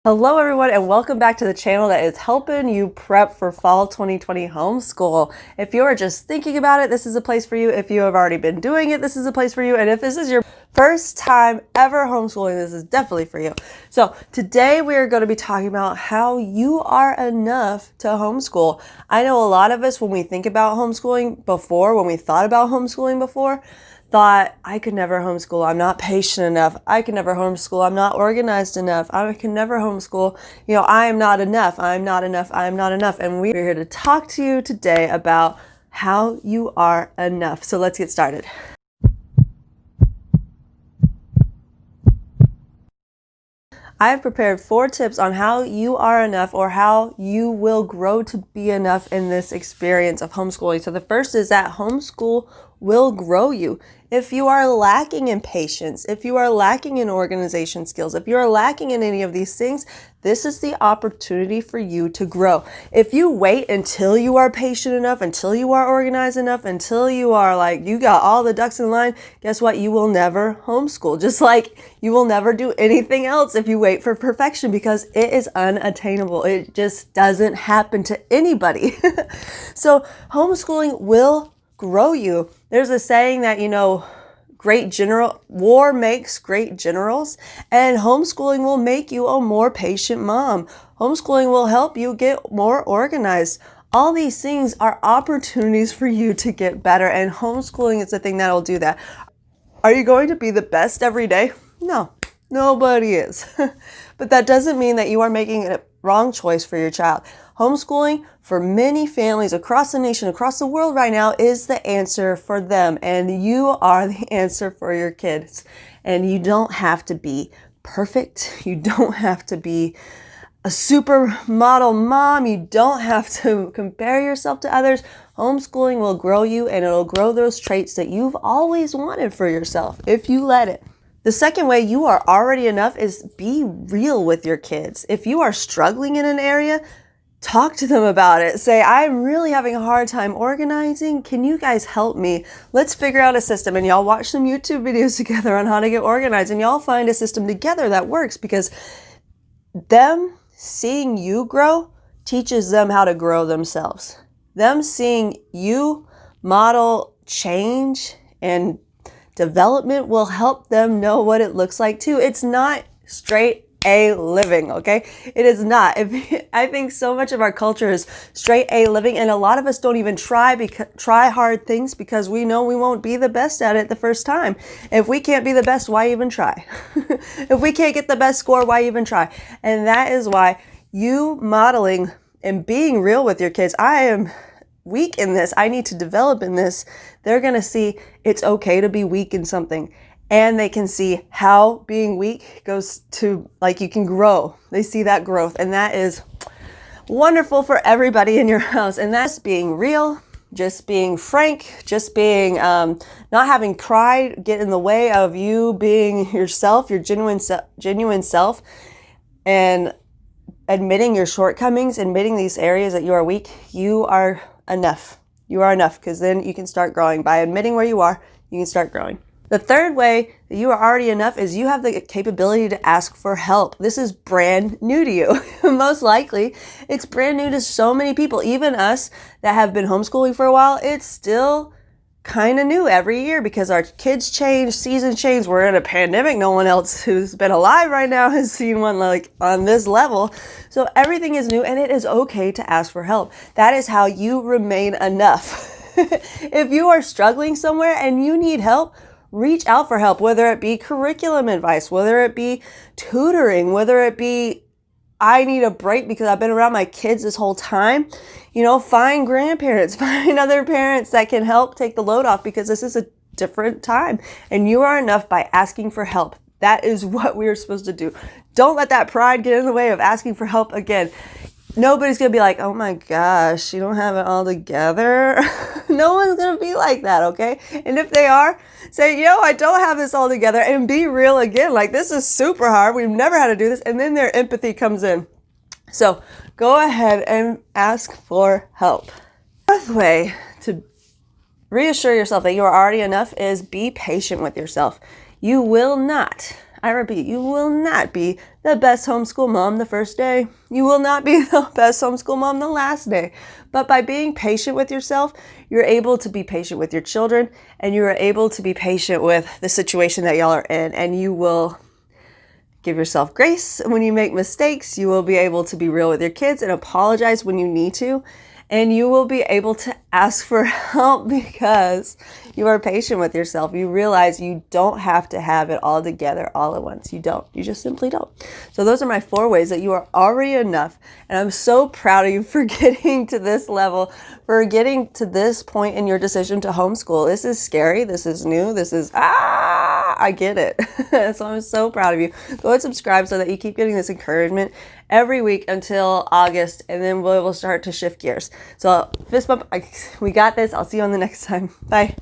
Hello everyone and welcome back to the channel that is helping you prep for fall 2020 homeschool. If you are just thinking about it, this is a place for you. If you have already been doing it, this is a place for you. And if this is your first time ever homeschooling, this is definitely for you. So today we are going to be talking about how you are enough to homeschool. I know a lot of us, when we think about homeschooling before, when we thought about homeschooling before, thought I could never homeschool. I'm not patient enough. I can never homeschool. I'm not organized enough. I can never homeschool. I am not enough. I'm not enough. I'm not enough. And we're here to talk to you today about how you are enough. So let's get started. I have prepared 4 tips on how you are enough or how you will grow to be enough in this experience of homeschooling. So the first is that homeschool will grow you. If you are lacking in patience, if you are lacking in organization skills, if you are lacking in any of these things, this is the opportunity for you to grow. If you wait until you are patient enough, until you are organized enough, until you are like, you got all the ducks in line, guess what? You will never homeschool. Just like you will never do anything else if you wait for perfection, because it is unattainable. It just doesn't happen to anybody. So homeschooling will grow you. There's a saying that, war makes great generals, and homeschooling will make you a more patient mom. Homeschooling will help you get more organized. All these things are opportunities for you to get better, and homeschooling is the thing that will do that. Are you going to be the best every day? No, nobody is. But that doesn't mean that you are making a wrong choice for your child. Homeschooling for many families across the nation, across the world right now, is the answer for them. And you are the answer for your kids. And you don't have to be perfect. You don't have to be a supermodel mom. You don't have to compare yourself to others. Homeschooling will grow you, and it'll grow those traits that you've always wanted for yourself if you let it. The second way you are already enough is be real with your kids. If you are struggling in an area, talk to them about it. Say, I'm really having a hard time organizing. Can you guys help me? Let's figure out a system. And y'all watch some YouTube videos together on how to get organized. And y'all find a system together that works, because them seeing you grow teaches them how to grow themselves. Them seeing you model change and development will help them know what it looks like too. It's not straight A living, okay? It is not. I think so much of our culture is straight A living, and a lot of us don't even try hard things because we know we won't be the best at it the first time. If we can't be the best, why even try? If we can't get the best score, why even try? And that is why you modeling and being real with your kids, I am weak in this, I need to develop in this. They're going to see it's okay to be weak in something. And they can see how being weak goes to, like, you can grow. They see that growth. And that is wonderful for everybody in your house. And that's being real, just being frank, just being, not having pride get in the way of you being yourself, your genuine self, and admitting your shortcomings, admitting these areas that you are weak. You are enough. You are enough, because then you can start growing. By admitting where you are, you can start growing. The third way that you are already enough is you have the capability to ask for help. This is brand new to you. Most likely, it's brand new to so many people. Even us that have been homeschooling for a while, it's still kind of new every year because our kids change, seasons change. We're in a pandemic. No one else who's been alive right now has seen one like on this level. So everything is new, and it is okay to ask for help. That is how you remain enough. If you are struggling somewhere and you need help, reach out for help, whether it be curriculum advice, whether it be tutoring, whether it be I need a break because I've been around my kids this whole time. Find grandparents, find other parents that can help take the load off, because this is a different time. And you are enough by asking for help. That is what we are supposed to do. Don't let that pride get in the way of asking for help again. Nobody's going to be like, oh my gosh, you don't have it all together. No one's going to be like that, okay? And if they are, say, I don't have this all together, and be real again. Like, this is super hard. We've never had to do this. And then their empathy comes in. So go ahead and ask for help. Fourth way to reassure yourself that you are already enough is be patient with yourself. You will not, I repeat, you will not be the best homeschool mom the first day. You will not be the best homeschool mom the last day. But by being patient with yourself, you're able to be patient with your children, and you are able to be patient with the situation that y'all are in, and you will give yourself grace when you make mistakes. You will be able to be real with your kids and apologize when you need to. And you will be able to ask for help because you are patient with yourself. You realize you don't have to have it all together all at once. You don't. You just simply don't. So those are my 4 ways that you are already enough. And I'm so proud of you for getting to this level, for getting to this point in your decision to homeschool. This is scary. This is new. This is, I get it. So I'm so proud of you. Go and subscribe so that you keep getting this encouragement every week until August, and then we'll start to shift gears. So fist bump. We got this. I'll see you on the next time. Bye.